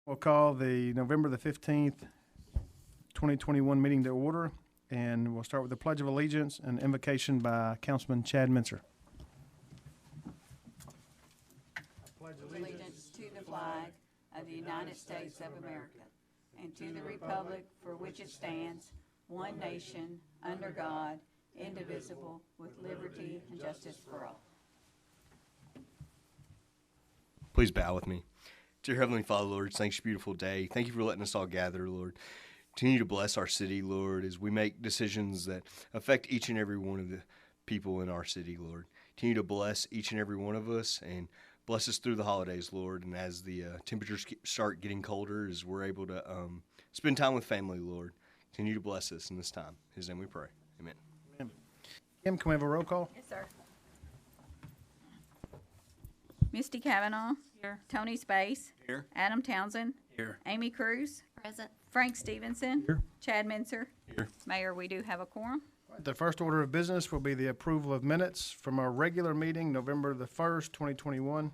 We'll call the November the 15th, 2021 meeting to order, and we'll start with the Pledge of Allegiance and invocation by Councilman Chad Mincer. Pledge allegiance to the flag of the United States of America and to the republic for which it stands, one nation, under God, indivisible, with liberty and justice for all. Please bow with me. Dear Heavenly Father, Lord, thanks for a beautiful day. Thank you for letting us all gather, Lord. Continue to bless our city, Lord, as we make decisions that affect each and every one of the people in our city, Lord. Continue to bless each and every one of us and bless us through the holidays, Lord. And as the temperatures start getting colder, as we're able to spend time with family, Lord, continue to bless us in this time. In His name we pray. Amen. Amen. Kim, can we have a roll call? Yes, sir. Misty Cavanaugh. Here. Tony Space. Here. Adam Townsend. Here. Amy Cruz. Present. Frank Stevenson. Here. Chad Mincer. Here. Mayor, we do have a quorum. The first order of business will be the approval of minutes from our regular meeting, November the 1st, 2021.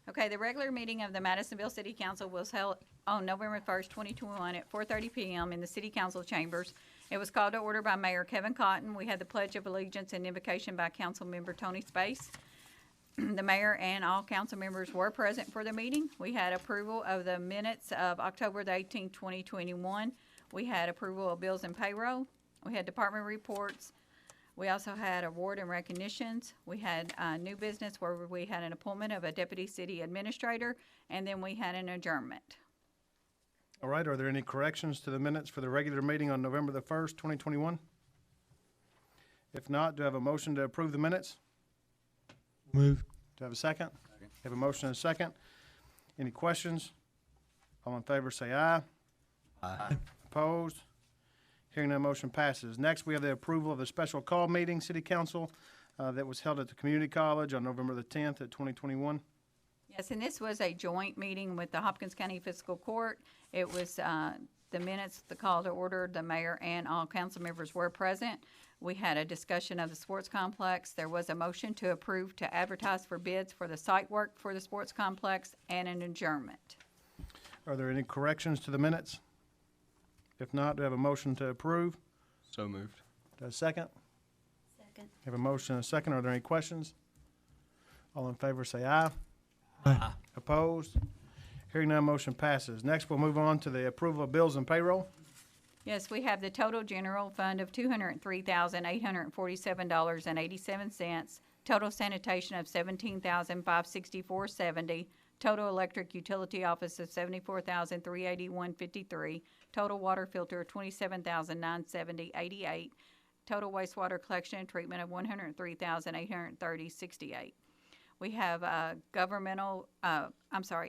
Okay, the regular meeting of the Madisonville City Council was held on November 1st, 2021 at 4:30 p.m. in the City Council chambers. It was called to order by Mayor Kevin Cotton. We had the Pledge of Allegiance and invocation by Council Member Tony Space. The mayor and all council members were present for the meeting. We had approval of the minutes of October the 18th, 2021. We had approval of bills and payroll. We had department reports. We also had award and recognitions. We had new business where we had an appointment of a deputy city administrator, and then we had an adjournment. All right, are there any corrections to the minutes for the regular meeting on November the 1st, 2021? If not, do I have a motion to approve the minutes? Move. Do I have a second? Have a motion and a second. Any questions? All in favor say aye. Aye. Opposed? Hearing none, motion passes. Next, we have the approval of the special call meeting, City Council, that was held at the Community College on November the 10th at 2021. Yes, and this was a joint meeting with the Hopkins County Fiscal Court. It was the minutes, the call to order, the mayor and all council members were present. We had a discussion of the sports complex. There was a motion to approve to advertise for bids for the site work for the sports complex and an adjournment. Are there any corrections to the minutes? If not, do I have a motion to approve? So moved. Do I have a second? Second. Have a motion and a second. Are there any questions? All in favor say aye. Aye. Opposed? Hearing none, motion passes. Next, we'll move on to the approval of bills and payroll. Yes, we have the total general fund of $203,847.87, total sanitation of $17,564.70, total electric utility office of $74,381.53, total water filter of $27,970.88, total wastewater collection and treatment of $103,830.68. We have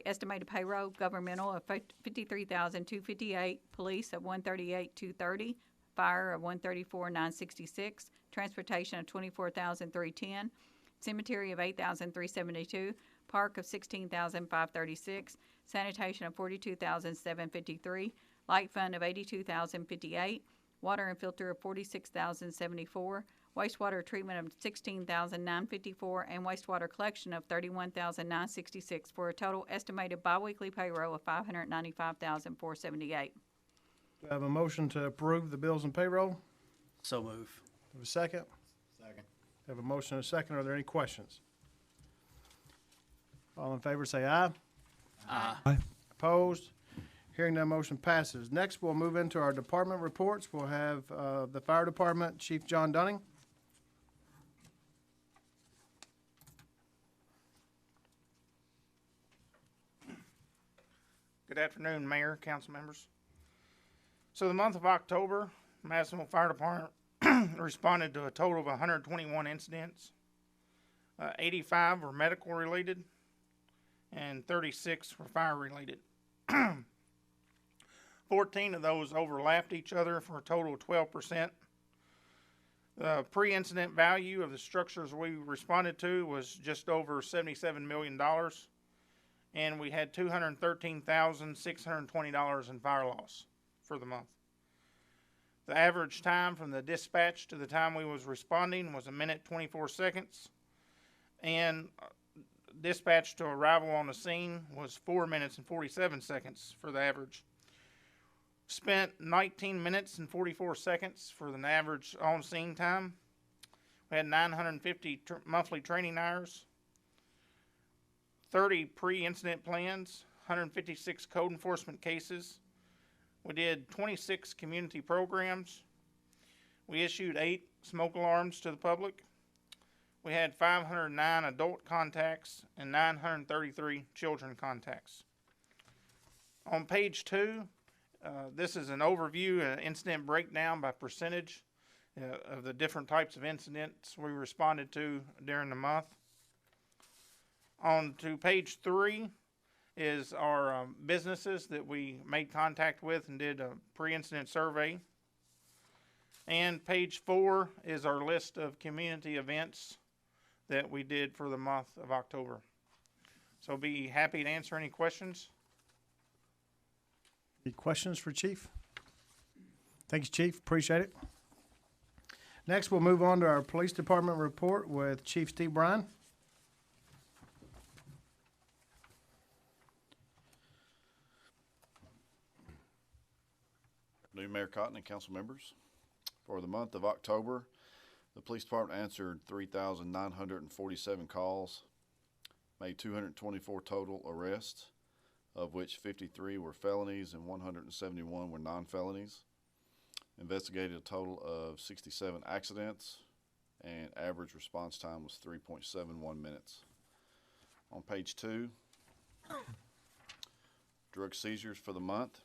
estimated payroll, governmental of $53,258, police of $138,230, fire of $134,966, transportation of $24,310, cemetery of $8,372, park of $16,536, sanitation of $42,753, light fund of $82,058, water and filter of $46,074, wastewater treatment of $16,954, and wastewater collection of $31,966 for a total estimated biweekly payroll of $595,478. Do I have a motion to approve the bills and payroll? So move. Do I have a second? Second. Have a motion and a second. Are there any questions? All in favor say aye. Aye. Opposed? Hearing none, motion passes. Next, we'll move into our department reports. We'll have the Fire Department, Chief John Dunning. Good afternoon, Mayor, council members. So the month of October, Madisonville Fire Department responded to a total of 121 incidents. 85 were medical related and 36 were fire related. 14 of those overlapped each other for a total of 12%. The pre-incident value of the structures we responded to was just over $77 million. And we had $213,620 in fire loss for the month. The average time from the dispatch to the time we was responding was 1 minute 24 seconds. And dispatch to arrival on the scene was 4 minutes and 47 seconds for the average. Spent 19 minutes and 44 seconds for the average on-scene time. We had 950 monthly training hours, 30 pre-incident plans, 156 code enforcement cases. We did 26 community programs. We issued 8 smoke alarms to the public. We had 509 adult contacts and 933 children contacts. On page 2, this is an overview, an incident breakdown by percentage of the different types of incidents we responded to during the month. On to page 3 is our businesses that we made contact with and did a pre-incident survey. And page 4 is our list of community events that we did for the month of October. So be happy to answer any questions. Any questions for Chief? Thank you, Chief. Appreciate it. Next, we'll move on to our Police Department report with Chief Steve Bryan. New Mayor Cotton and council members. For the month of October, the police department answered 3,947 calls, made 224 total arrests, of which 53 were felonies and 171 were non-felonies. Investigated a total of 67 accidents, and average response time was 3.71 minutes. On page 2, drug seizures for the month.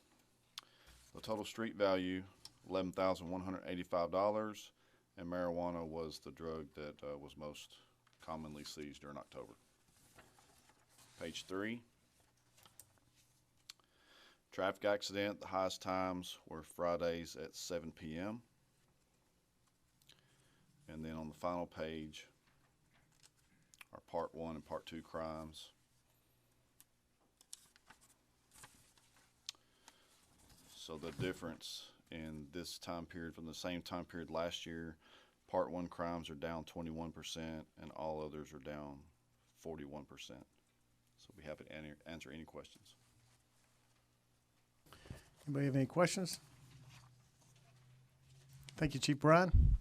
The total street value, $11,185, and marijuana was the drug that was most commonly seized during October. Page 3. Traffic accident, the highest times were Fridays at 7 p.m. And then on the final page are Part 1 and Part 2 crimes. So the difference in this time period from the same time period last year, Part 1 crimes are down 21% and all others are down 41%. So we have to answer any questions. Anybody have any questions? Thank you, Chief Bryan.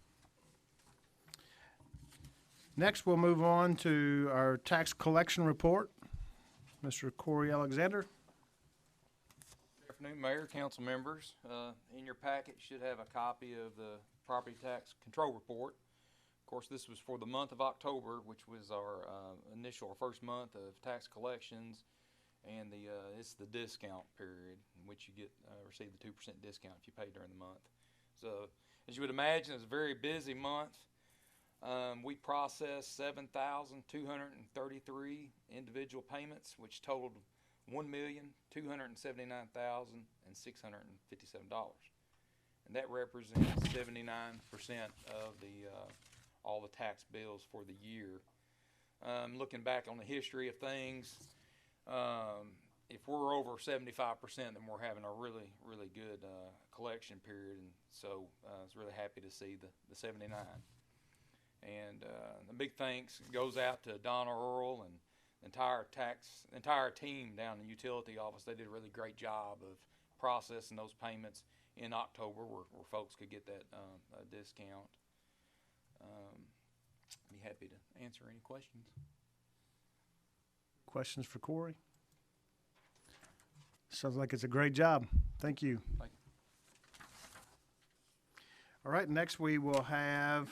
Next, we'll move on to our tax collection report. Mr. Corey Alexander. Good afternoon, Mayor, council members. In your packet, you should have a copy of the property tax control report. Of course, this was for the month of October, which was our first month of tax collections, and it's the discount period in which you receive the 2% discount if you pay during the month. So, as you would imagine, it's a very busy month. We processed 7,233 individual payments, which totaled $1,279,657, and that represents 79% of all the tax bills for the year. Looking back on the history of things, if we're over 75%, then we're having a really, really good collection period, and so I was really happy to see the 79. And the big thanks goes out to Donna Earl and the entire team down in the utility office. They did a really great job of processing those payments in October where folks could get that discount. Be happy to answer any questions. Questions for Corey? Sounds like it's a great job. Thank you. Thank you. All right, next we will have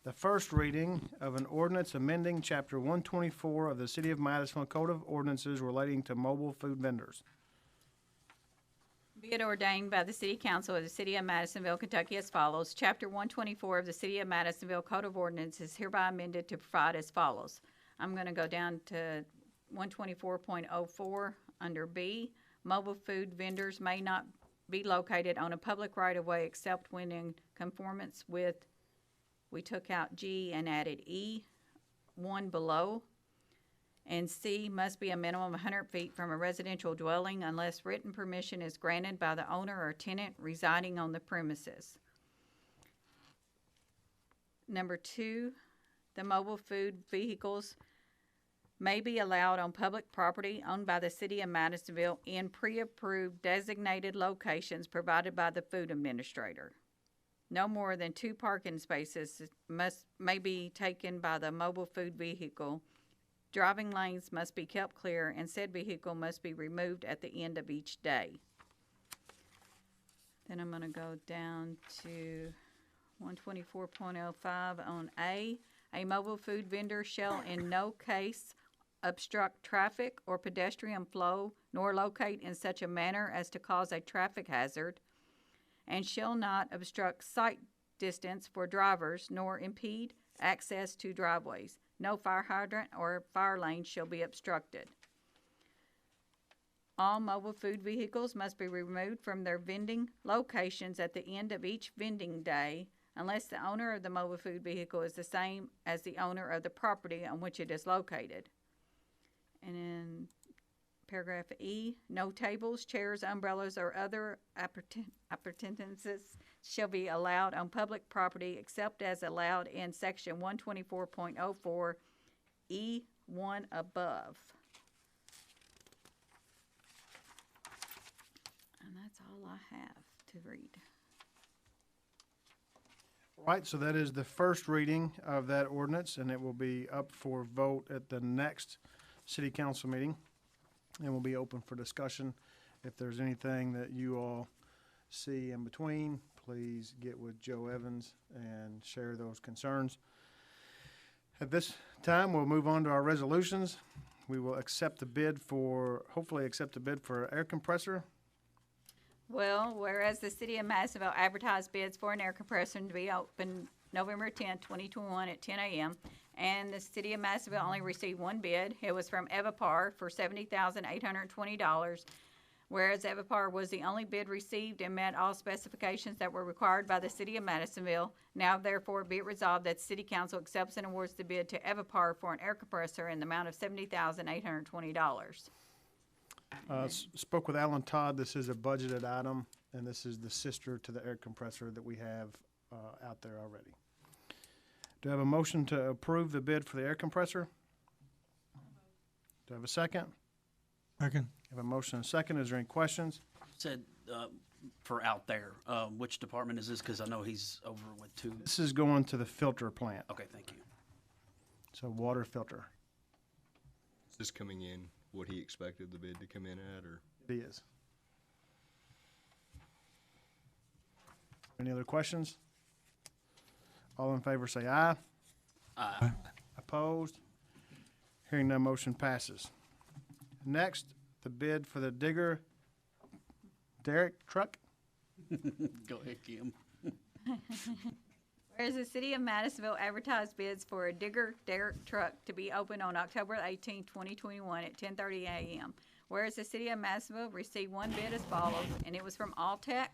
the first reading of an ordinance amending Chapter 124 of the City of Madisonville Code of Ordinances relating to mobile food vendors. Be it ordained by the City Council of the City of Madisonville, Kentucky as follows. Chapter 124 of the City of Madisonville Code of Ordinances is hereby amended to provide as follows. I'm going to go down to 124.04 under B. Mobile food vendors may not be located on a public right-of-way except when in conformance with, we took out G and added E, one below. And C, must be a minimum of 100 feet from a residential dwelling unless written permission is granted by the owner or tenant residing on the premises. Number 2, the mobile food vehicles may be allowed on public property owned by the city of Madisonville in pre-approved designated locations provided by the food administrator. No more than 2 parking spaces may be taken by the mobile food vehicle. Driving lanes must be kept clear, and said vehicle must be removed at the end of each day. Then I'm gonna go down to 124.05 on A. A mobile food vendor shall in no case obstruct traffic or pedestrian flow, nor locate in such a manner as to cause a traffic hazard, and shall not obstruct sight distance for drivers, nor impede access to driveways. No fire hydrant or fire lane shall be obstructed. All mobile food vehicles must be removed from their vending locations at the end of each vending day unless the owner of the mobile food vehicle is the same as the owner of the property on which it is located. And in paragraph E, no tables, chairs, umbrellas, or other appurtenances shall be allowed on public property except as allowed in section 124.04 E1 above. And that's all I have to read. Right, so that is the first reading of that ordinance, and it will be up for vote at the next city council meeting, and will be open for discussion. If there's anything that you all see in between, please get with Joe Evans and share those concerns. At this time, we'll move on to our resolutions. We will hopefully accept the bid for air compressor. Well, whereas the city of Madisonville advertised bids for an air compressor to be open November 10, 2021 at 10 a.m., and the city of Madisonville only received 1 bid. It was from Evapar for $70,820. Whereas Evapar was the only bid received and met all specifications that were required by the city of Madisonville, now therefore be it resolved that the city council accepts and awards the bid to Evapar for an air compressor in the amount of $70,820. Spoke with Alan Todd. This is a budgeted item, and this is the sister to the air compressor that we have out there already. Do I have a motion to approve the bid for the air compressor? Do I have a second? Second. I have a motion and a second. Is there any questions? Said, for out there, which department is this? Because I know he's over with 2. This is going to the filter plant, Okay, thank you. so water filter. Is this coming in what he expected the bid to come in at, or? It is. Any other questions? All in favor say aye. Aye. Opposed? Hearing none, motion passes. Next, the bid for the digger derrick truck. Go ahead, Kim. Whereas the city of Madisonville advertised bids for a digger derrick truck to be opened on October 18, 2021 at 10:30 a.m. Whereas the city of Madisonville received 1 bid as follows, and it was from Alltech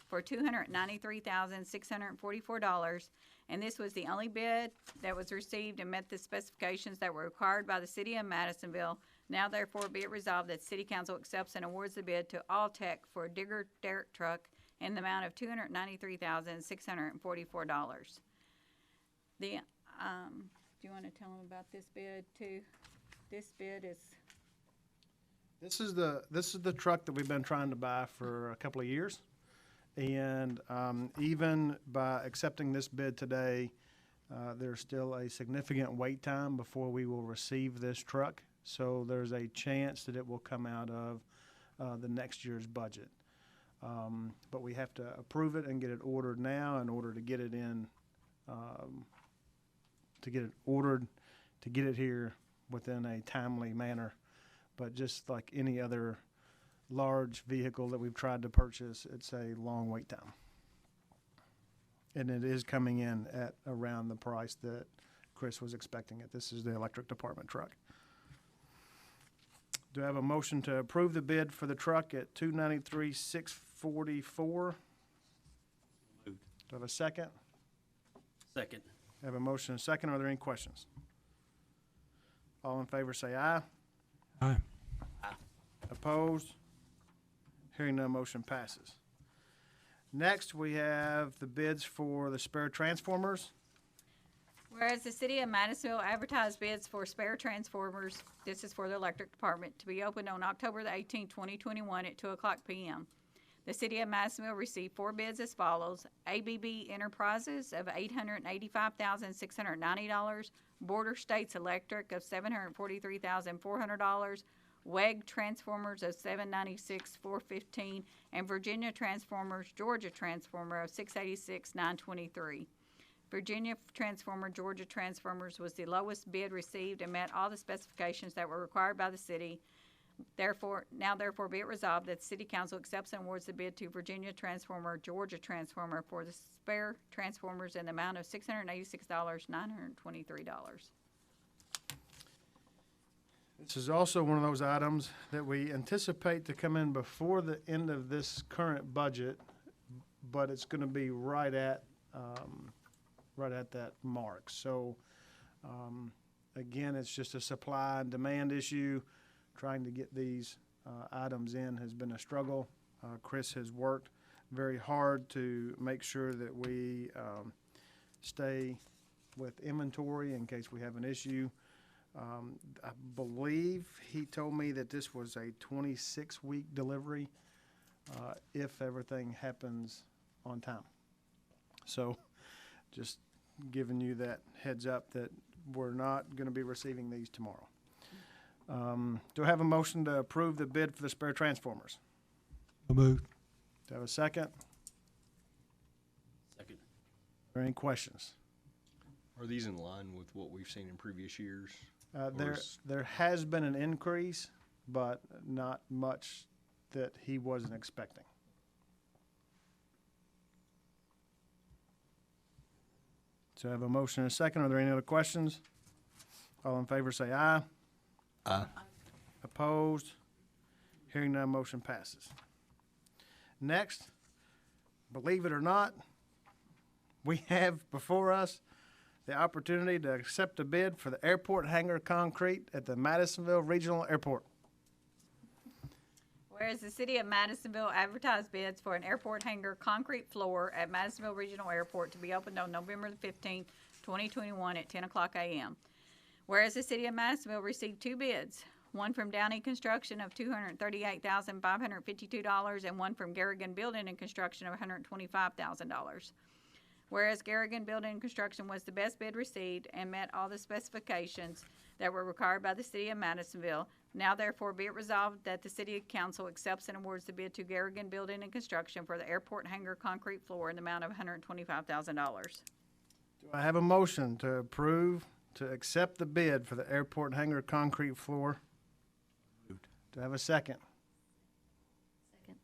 for $293,644, and this was the only bid that was received and met the specifications that were required by the city of Madisonville. Now therefore be it resolved that city council accepts and awards the bid to Alltech for a digger derrick truck in the amount of $293,644. Do you want to tell them about this bid too? This bid is, This is the truck that we've been trying to buy for a couple of years. And even by accepting this bid today, there's still a significant wait time before we will receive this truck. So there's a chance that it will come out of the next year's budget. But we have to approve it and get it ordered now in order to get it in, to get it ordered, to get it here within a timely manner. But just like any other large vehicle that we've tried to purchase, it's a long wait time. And it is coming in at around the price that Chris was expecting it. This is the electric department truck. Do I have a motion to approve the bid for the truck at $293,644? Do I have a second? Second. I have a motion and a second. Are there any questions? All in favor say aye. Aye. Opposed? Hearing none, motion passes. Next, we have the bids for the spare transformers. Whereas the city of Madisonville advertised bids for spare transformers, this is for the electric department, to be opened on October the 18th, 2021 at 2:00 p.m. The city of Madisonville received 4 bids as follows: ABB Enterprises of $885,690, Border States Electric of $743,400, WEG Transformers of $796,415, and Virginia Transformers, Georgia Transformer of $686,923. Virginia Transformer, Georgia Transformers was the lowest bid received and met all the specifications that were required by the city. Therefore be it resolved that the City Council accepts and awards the bid to Virginia Transformer, Georgia Transformer for the spare transformers in the amount of $686,923. This is also one of those items that we anticipate to come in before the end of this current budget, but it's going to be right at that mark. So, again, it's just a supply and demand issue. Trying to get these items in has been a struggle. Chris has worked very hard to make sure that we stay with inventory in case we have an issue. I believe he told me that this was a 26-week delivery if everything happens on time. So just giving you that heads up that we're not going to be receiving these tomorrow. Do I have a motion to approve the bid for the spare transformers? So moved. Do I have a second? Second. Are there any questions? Are these in line with what we've seen in previous years? There has been an increase, but not much that he wasn't expecting. So I have a motion and a second. Are there any other questions? All in favor say aye. Aye. Opposed? Hearing none, motion passes. Next, believe it or not, we have before us the opportunity to accept a bid for the airport hangar concrete at the Madisonville Regional Airport. Whereas the city of Madisonville advertised bids for an airport hangar concrete floor at Madisonville Regional Airport to be opened on November the 15th, 2021 at 10:00 a.m. Whereas the city of Madisonville received 2 bids, one from Downey Construction of $238,552 and one from Garrigan Building and Construction of $125,000. Whereas Garrigan Building and Construction was the best bid received and met all the specifications that were required by the city of Madisonville, now therefore be it resolved that the city council accepts and awards the bid to Garrigan Building and Construction for the airport hangar concrete floor in the amount of $125,000. Do I have a motion to approve to accept the bid for the airport hangar concrete floor? Moved. Do I have a second? Second.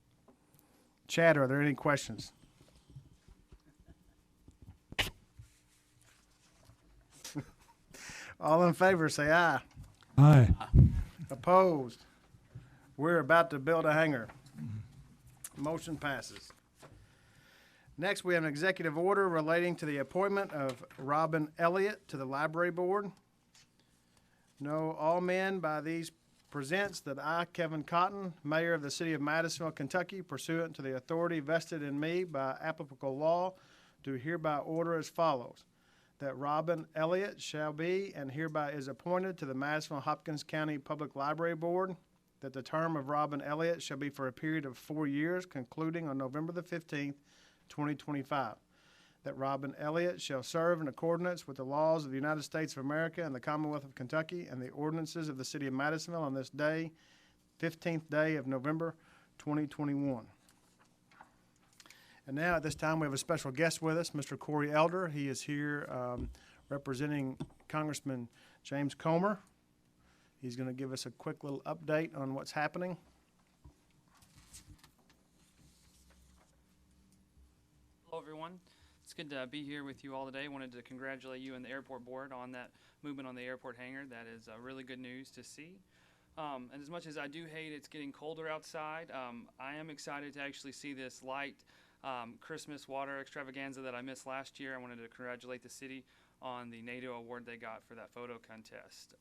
Chad, are there any questions? All in favor, say aye. Aye. Opposed? We're about to build a hangar. Motion passes. Next, we have an executive order relating to the appointment of Robin Elliott to the library board. Know all men by these presents that I, Kevin Cotton, mayor of the city of Madisonville, Kentucky, pursuant to the authority vested in me by applicable law, do hereby order as follows: that Robin Elliott shall be and hereby is appointed to the Madisonville Hopkins County Public Library Board, that the term of Robin Elliott shall be for a period of 4 years, concluding on November the 15th, 2025, that Robin Elliott shall serve in accordance with the laws of the United States of America and the Commonwealth of Kentucky and the ordinances of the city of Madisonville on this day, 15th day of November, 2021. And now at this time we have a special guest with us, Mr. Corey Elder. He is here representing Congressman James Comer. He's going to give us a quick little update on what's happening. Hello, everyone. It's good to be here with you all today. Wanted to congratulate you and the airport board on that movement on the airport hangar. That is really good news to see. And as much as I do hate it's getting colder outside, I am excited to actually see this light Christmas water extravaganza that I missed last year. I wanted to congratulate the city on the NATO award they got for that photo contest.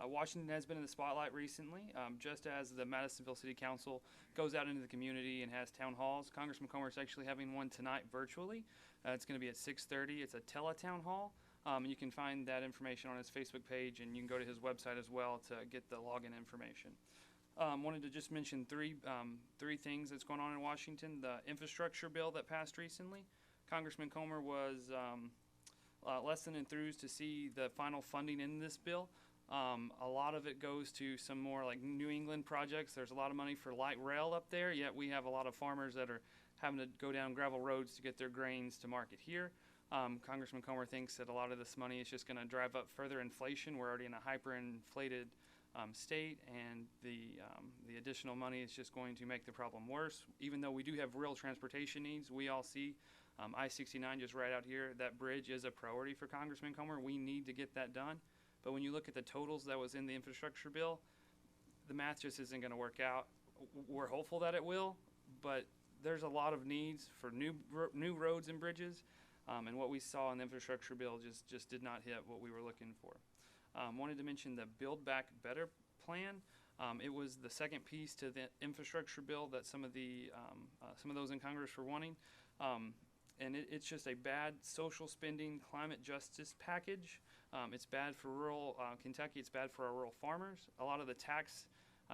Washington has been in the spotlight recently. Just as the Madisonville City Council goes out into the community and has town halls, Congressman Comer is actually having one tonight virtually. It's going to be at 6:30. It's a teletown hall. You can find that information on his Facebook page, and you can go to his website as well to get the login information. Wanted to just mention three things that's going on in Washington. The infrastructure bill that passed recently. Congressman Comer was less than enthused to see the final funding in this bill. A lot of it goes to some more like New England projects. There's a lot of money for light rail up there, yet we have a lot of farmers that are having to go down gravel roads to get their grains to market here. Congressman Comer thinks that a lot of this money is just going to drive up further inflation. We're already in a hyperinflated state, and the additional money is just going to make the problem worse. Even though we do have real transportation needs, we all see I-69 just right out here. That bridge is a priority for Congressman Comer. We need to get that done. But when you look at the totals that was in the infrastructure bill, the math just isn't going to work out. We're hopeful that it will, but there's a lot of needs for new roads and bridges, and what we saw in the infrastructure bill just did not hit what we were looking for. Wanted to mention the Build Back Better plan. It was the second piece to the infrastructure bill that some of those in Congress were wanting. And it's just a bad social spending climate justice package. It's bad for rural Kentucky. It's bad for our rural farmers. A lot of the tax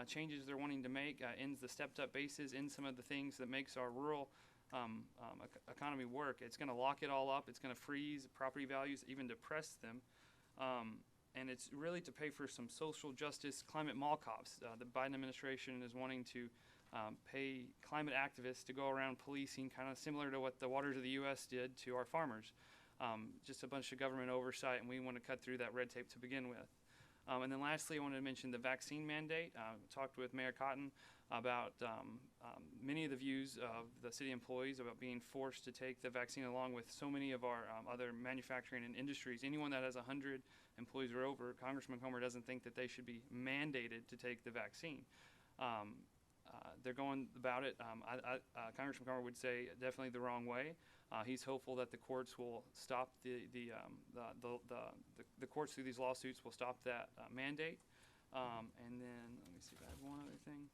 changes they're wanting to make ends the stepped-up bases in some of the things that makes our rural economy work. It's going to lock it all up. It's going to freeze property values, even depress them. And it's really to pay for some social justice climate mall cops. The Biden administration is wanting to pay climate activists to go around policing, kind of similar to what the Waters of the U.S. did to our farmers. Just a bunch of government oversight, and we want to cut through that red tape to begin with. And then lastly, I wanted to mention the vaccine mandate. Talked with Mayor Cotton about many of the views of the city employees about being forced to take the vaccine, along with so many of our other manufacturing and industries. Anyone that has 100 employees or over, Congressman Comer doesn't think that they should be mandated to take the vaccine. They're going about it, Congressman Comer would say, definitely the wrong way. He's hopeful that the courts will stop the courts through these lawsuits will stop that mandate. And then let me see if I have one other thing.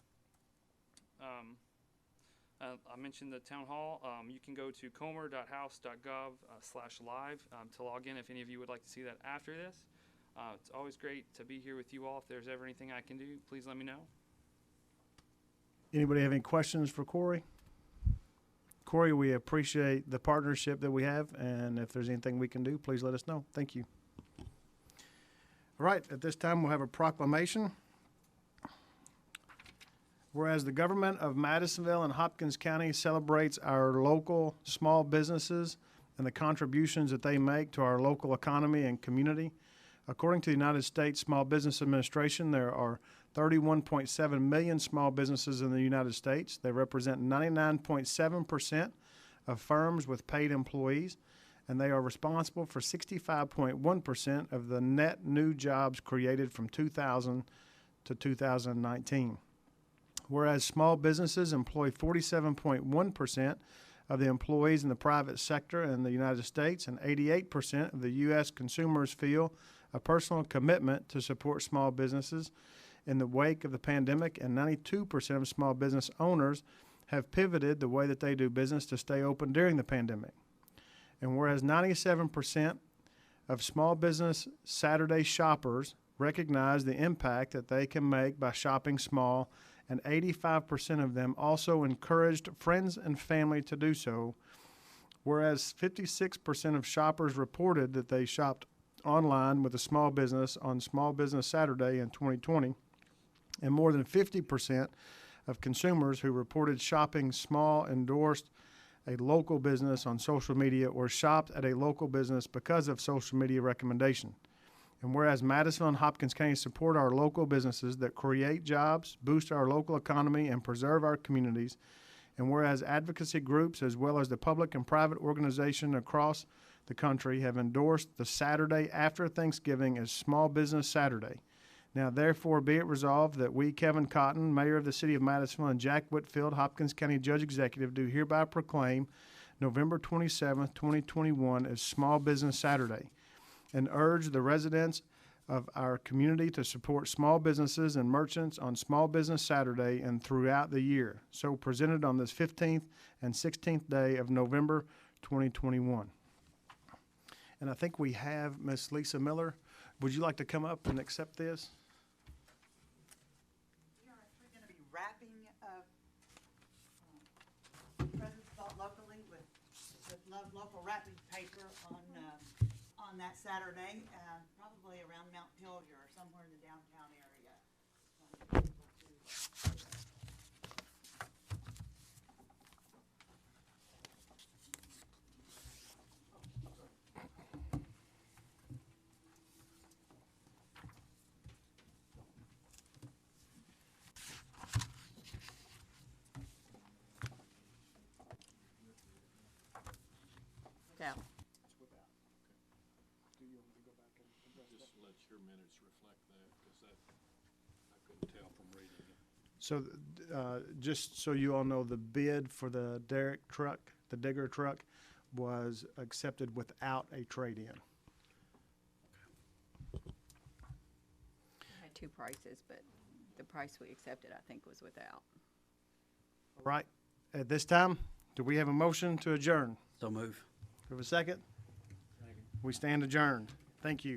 I mentioned the town hall. You can go to comer.house.gov/live to log in if any of you would like to see that after this. It's always great to be here with you all. If there's ever anything I can do, please let me know. Anybody have any questions for Corey? Corey, we appreciate the partnership that we have, and if there's anything we can do, please let us know. Thank you. All right, at this time, we'll have a proclamation. Whereas the government of Madisonville and Hopkins County celebrates our local small businesses and the contributions that they make to our local economy and community. According to the United States Small Business Administration, there are 31.7 million small businesses in the United States. They represent 99.7% of firms with paid employees, and they are responsible for 65.1% of the net new jobs created from 2000 to 2019. Whereas small businesses employ 47.1% of the employees in the private sector in the United States, and 88% of the U.S. consumers feel a personal commitment to support small businesses in the wake of the pandemic, and 92% of small business owners have pivoted the way that they do business to stay open during the pandemic. And whereas 97% of small business Saturday shoppers recognize the impact that they can make by shopping small, and 85% of them also encouraged friends and family to do so, whereas 56% of shoppers reported that they shopped online with a small business on Small Business Saturday in 2020, and more than 50% of consumers who reported shopping small endorsed a local business on social media or shopped at a local business because of social media recommendation. And whereas Madisonville and Hopkins County support our local businesses that create jobs, boost our local economy, and preserve our communities, and whereas advocacy groups as well as the public and private organizations across the country have endorsed the Saturday after Thanksgiving as Small Business Saturday. Now, therefore, be it resolved that we, Kevin Cotton, Mayor of the City of Madisonville, and Jack Whitfield, Hopkins County Judge Executive, do hereby proclaim November 27th, 2021 as Small Business Saturday, and urge the residents of our community to support small businesses and merchants on Small Business Saturday and throughout the year. So presented on this 15th and 16th day of November 2021. And I think we have Miss Lisa Miller. Would you like to come up and accept this? We are actually going to be wrapping presents bought locally with local wrapping paper on that Saturday, probably around Mount Pilger or somewhere in the downtown area. Out. Just let your minutes reflect that, because that, I couldn't tell from reading it. So, just so you all know, the bid for the derrick truck, the digger truck, was accepted without a trade-in. I had two prices, but the price we accepted, I think, was without. All right, at this time, do we have a motion to adjourn? So move. Do we have a second? We stand adjourned. Thank you.